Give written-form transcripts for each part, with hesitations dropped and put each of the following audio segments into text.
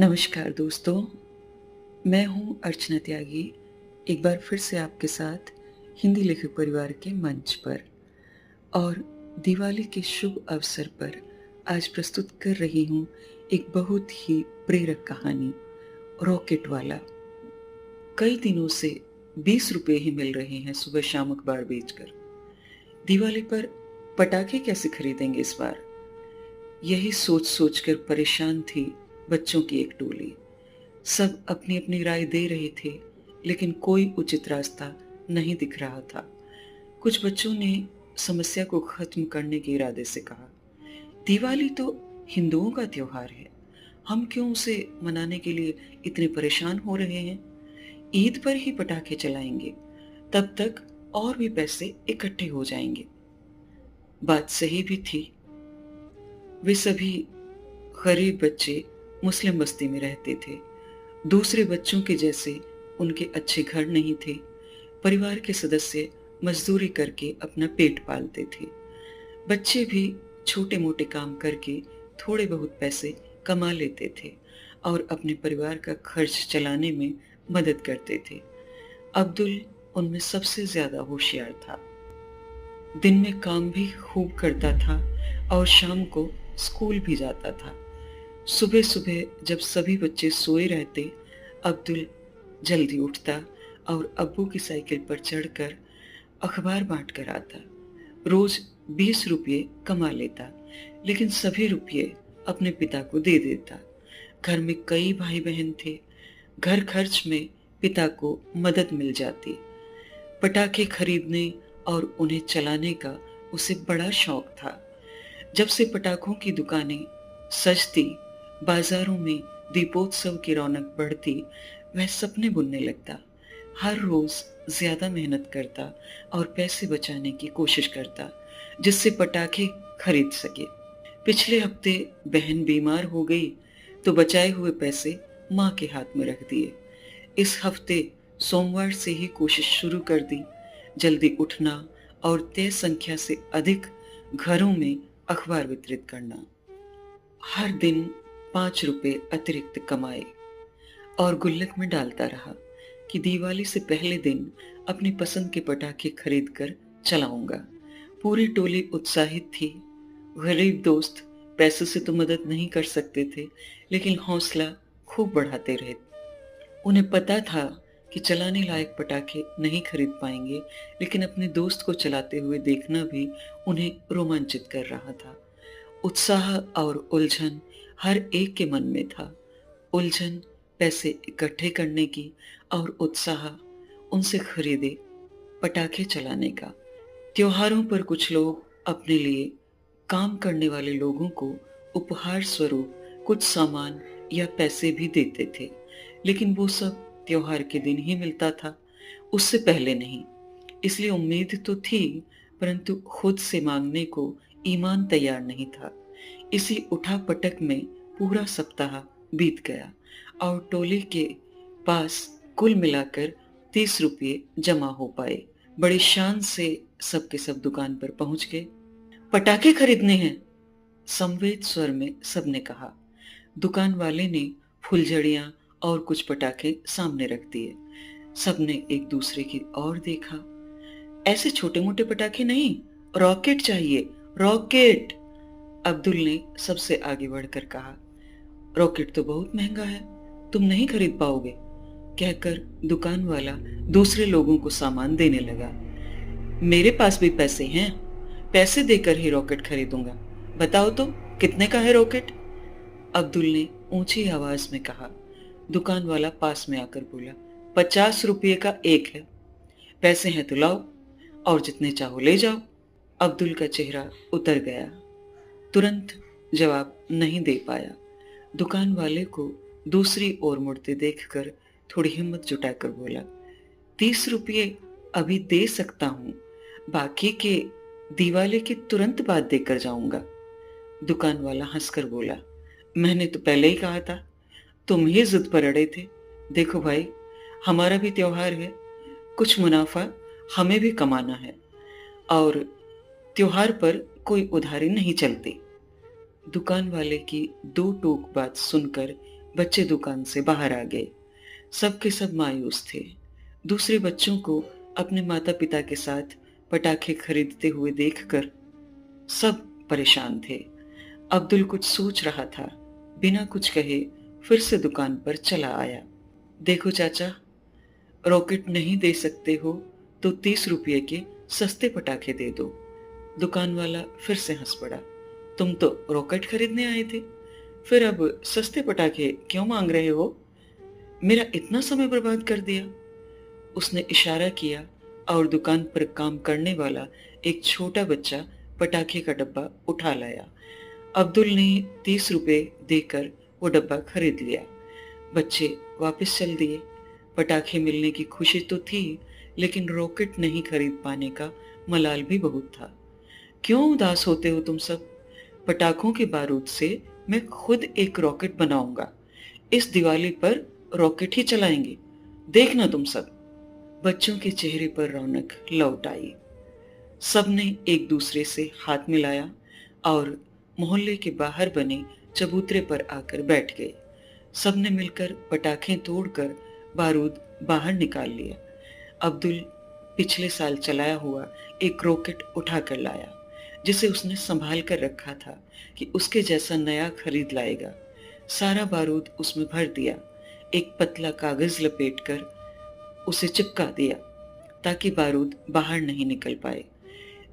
नमस्कार दोस्तों, मैं हूँ अर्चना त्यागी। एक बार फिर से आपके साथ हिंदी लेखक परिवार के मंच पर और दिवाली के शुभ अवसर पर आज प्रस्तुत कर रही हूँ एक बहुत ही प्रेरक कहानी, रॉकेट वाला। कई दिनों से 20 रुपए ही मिल रहे हैं सुबह शाम अखबार बेचकर। दिवाली पर पटाखे कैसे खरीदेंगे इस बार? यही सोच सोचकर परेशान थी बच्चों की एक टोली। सब अपनी अपनी राय दे रहे थे, लेकिन कोई उचित रास्ता नहीं दिख रहा था। कुछ बच्चों ने समस्या को खत्म करने के इरादे से कहा, दिवाली तो हिंदुओं का त्योहार है, हम क्यों उसे मनाने के लिए इतने परेशान हो रहे हैं? ईद पर ही पटाखे चलाएंगे, तब तक और भी पैसे इकट्ठे हो जाएंगे। बात सही भी थी। वे सभी गरीब बच्चे मुस्लिम बस्ती में रहते थे। दूसरे बच्चों के जैसे उनके अच्छे घर नहीं थे। परिवार के सदस्य मजदूरी करके अपना पेट पालते थे। बच्चे भी छोटे मोटे काम करके थोड़े बहुत पैसे कमा लेते थे और अपने परिवार का खर्च चलाने में मदद करते थे। अब्दुल उनमें सबसे ज्यादा होशियार था। दिन में काम भी खूब करता था और शाम को स्कूल भी जाता था। सुबह सुबह जब सभी बच्चे सोए रहते, अब्दुल जल्दी उठता और अब्बू की साइकिल पर चढ़कर अखबार बांट कर आता। रोज 20 रुपये कमा लेता, लेकिन सभी रुपये अपने पिता को दे देता। घर में कई भाई बहन थे। घर खर्च में पिता को मदद मिल जाती। पटाखे खरीदने और उन्हें चलाने का उसे बड़ा शौक था। जब से पटाखों की दुकानें सजती, बाजारों में दीपोत्सव की रौनक बढ़ती, वह सपने बुनने लगता। हर रोज ज्यादा मेहनत करता और पैसे बचाने की कोशिश करता, जिससे पटाखे खरीद सके। पिछले हफ्ते बहन बीमार हो गई तो बचाए हुए पैसे माँ के हाथ में रख दिए। इस हफ्ते सोमवार से ही कोशिश शुरू कर दी, जल्दी उठना और तय संख्या से अधिक घरों में अखबार वितरित करना। हर दिन 5 रुपए अतिरिक्त कमाए और गुल्लक में डालता रहा कि दिवाली से पहले दिन अपनी पसंद के पटाखे खरीद कर चलाऊंगा। पूरी टोली उत्साहित थी। गरीब दोस्त पैसों से तो मदद नहीं कर सकते थे, लेकिन हौसला खूब बढ़ाते रहे। उन्हें पता था कि चलाने लायक पटाखे नहीं खरीद पाएंगे, लेकिन अपने दोस्त को चलाते हुए देखना भी उन्हें रोमांचित कर रहा था। उत्साह और उलझन हर एक के मन में था। उलझन पैसे इकट्ठे करने की और उत्साह उनसे खरीदे पटाखे चलाने का। त्योहारों पर कुछ लोग अपने लिए काम करने वाले लोगों को उपहार स्वरूप कुछ सामान या पैसे भी देते थे, लेकिन वो सब त्योहार के दिन ही मिलता था, उससे पहले नहीं। इसलिए उम्मीद तो थी, परंतु खुद से मांगने को ईमान तैयार नहीं था। इसी उठापटक में पूरा सप्ताह बीत गया और टोली के पास कुल मिलाकर 30 रुपये जमा हो पाए। बड़ी शान से सबके सब दुकान पर पहुंच गए। पटाखे खरीदने हैं, संवेद स्वर में सबने कहा। दुकान वाले ने फुलझड़ियां और कुछ पटाखे सामने रख दिए। सबने एक दूसरे की ओर देखा। ऐसे छोटे मोटे पटाखे नहीं, रॉकेट चाहिए, रॉकेट। अब्दुल ने सबसे आगे बढ़कर कहा, रॉकेट तो बहुत महंगा है, तुम नहीं खरीद पाओगे, कहकर दुकान वाला दूसरे लोगों को सामान देने लगा। मेरे पास भी पैसे हैं, पैसे देकर ही रॉकेट खरीदूंगा, बताओ तो कितने का है रॉकेट? अब्दुल ने ऊंची आवाज में कहा। दुकान वाला पास में आकर बोला, 50 रुपये का एक है, पैसे हैं तो लाओ और जितने चाहो ले जाओ। अब्दुल का चेहरा उतर गया, तुरंत जवाब नहीं दे पाया। दुकान वाले को दूसरी ओर मुड़ते देखकर थोड़ी हिम्मत जुटाकर बोला, 30 रुपये अभी दे सकता हूं, बाकी के दिवाली के तुरंत बाद देकर जाऊंगा। दुकान वाला हंसकर बोला, मैंने तो पहले ही कहा था, तुम ही जिद पर अड़े थे। देखो भाई, हमारा भी त्योहार है, कुछ मुनाफा हमें भी कमाना है और त्योहार पर कोई उधारी नहीं चलती। दुकान वाले की दो टूक बात सुनकर बच्चे दुकान से बाहर आ गए। सब के सब मायूस थे। दूसरे बच्चों को अपने माता-पिता के साथ पटाखे खरीदते हुए देखकर सब परेशान थे। अब्दुल कुछ सोच रहा था। बिना कुछ कहे फिर से दुकान पर चला आया। देखो चाचा, रॉकेट नहीं दे सकते हो तो 30 रुपये के सस्ते पटाखे दे दो। दुकान वाला फिर से हंस पड़ा। तुम तो रॉकेट खरीदने आए थे, फिर अब सस्ते पटाखे क्यों मांग रहे हो? मेरा इतना समय बर्बाद कर दिया। उसने इशारा किया और दुकान पर काम करने वाला एक छोटा बच्चा पटाखे का डब्बा उठा लाया। अब्दुल ने 30 रुपए देकर वो डब्बा खरीद लिया। बच्चे वापस चल दिए। पटाखे मिलने की खुशी तो थी, लेकिन रॉकेट नहीं खरीद पाने का मलाल भी बहुत था। क्यों उदास होते हो तुम सब? पटाखों के बारूद से मैं खुद एक रॉकेट बनाऊंगा। इस दिवाली पर रॉकेट ही चलाएंगे, देखना तुम सब। बच्चों के चेहरे पर रौनक लौट आई। सबने एक दूसरे से हाथ मिलाया और मोहल्ले के बाहर बने चबूतरे पर आकर बैठ गए। सबने मिलकर पटाखे तोड़कर बारूद बाहर निकाल लिया। अब्दुल पिछले साल चलाया हुआ एक रॉकेट उठा कर लाया, जिसे उसने संभाल कर रखा था कि उसके जैसा नया खरीद लाएगा। सारा बारूद उसमें भर दिया। एक पतला कागज लपेटकर उसे चिपका दिया ताकि बारूद बाहर नहीं निकल पाए।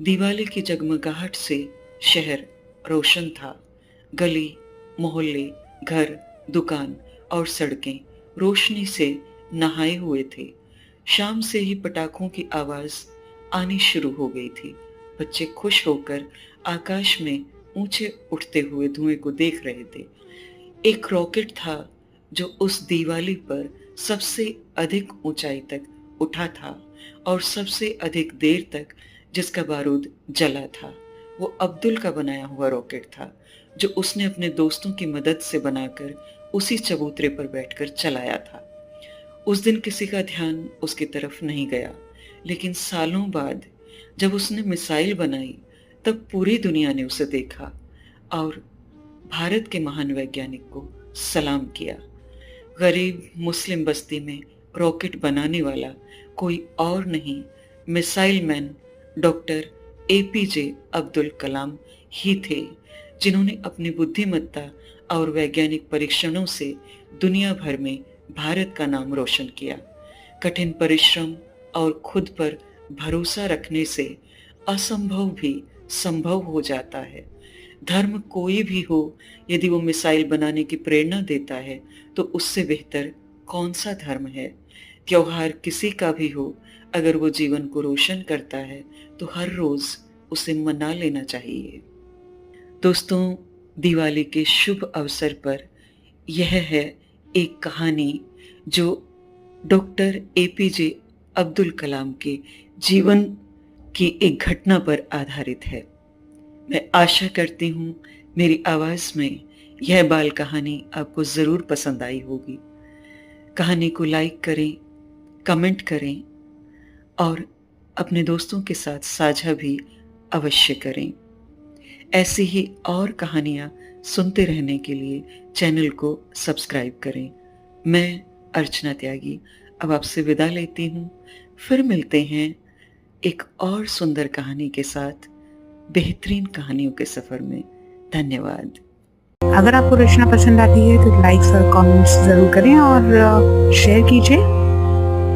दिवाली की जगमगाहट से शहर रोशन था। गली, मोहल्ले, घर, दुकान और सड़कें रोशनी से नहाए हुए थे। शाम से ही पटाखों की आवाज आनी शुरू हो गई थी। बच्चे खुश होकर आकाश में ऊंचे उठते हुए धुएं को देख रहे थे। एक रॉकेट था जो उस दिवाली पर सबसे अधिक ऊंचाई तक उठा था और सबसे अधिक देर तक जिसका बारूद जला था। वो अब्दुल का बनाया हुआ रॉकेट था, जो उसने अपने दोस्तों की मदद से बनाकर उसी चबूतरे पर बैठकर चलाया था। उस दिन किसी का ध्यान उसकी तरफ नहीं गया, लेकिन सालों बाद जब उसने मिसाइल बनाई तब पूरी दुनिया ने उसे देखा और भारत के महान वैज्ञानिक को सलाम किया। गरीब मुस्लिम बस्ती में रॉकेट बनाने वाला कोई और नहीं, missile man doctor APJ Abdul Kalam ही थे, जिन्होंने अपनी बुद्धिमत्ता और वैज्ञानिक परीक्षणों से दुनिया भर में भारत का नाम रोशन किया। कठिन परिश्रम और खुद पर भरोसा रखने से असंभव भी संभव हो जाता है। धर्म कोई भी हो, यदि वो मिसाइल बनाने की प्रेरणा देता है तो उससे बेहतर कौन सा धर्म है। त्योहार किसी का भी हो, अगर वो जीवन को रोशन करता है तो हर रोज उसे मना लेना चाहिए। दोस्तों, दिवाली के शुभ अवसर पर यह है एक कहानी जो डॉक्टर एपीजे अब्दुल कलाम के जीवन की एक घटना पर आधारित है। मैं आशा करती हूँ मेरी आवाज़ में यह बाल कहानी आपको ज़रूर पसंद आई होगी। कहानी को लाइक करें, कमेंट करें और अपने दोस्तों के साथ साझा भी अवश्य करें। ऐसी ही और कहानियाँ सुनते रहने के लिए चैनल को सब्सक्राइब करें। मैं अर्चना त्यागी अब आपसे विदा लेती हूँ। फिर मिलते हैं एक और सुंदर कहानी के साथ बेहतरीन कहानियों के सफर में। धन्यवाद। अगर आपको रचना पसंद आती है तो लाइक्स और कमेंट्स ज़रूर करें और शेयर कीजिए।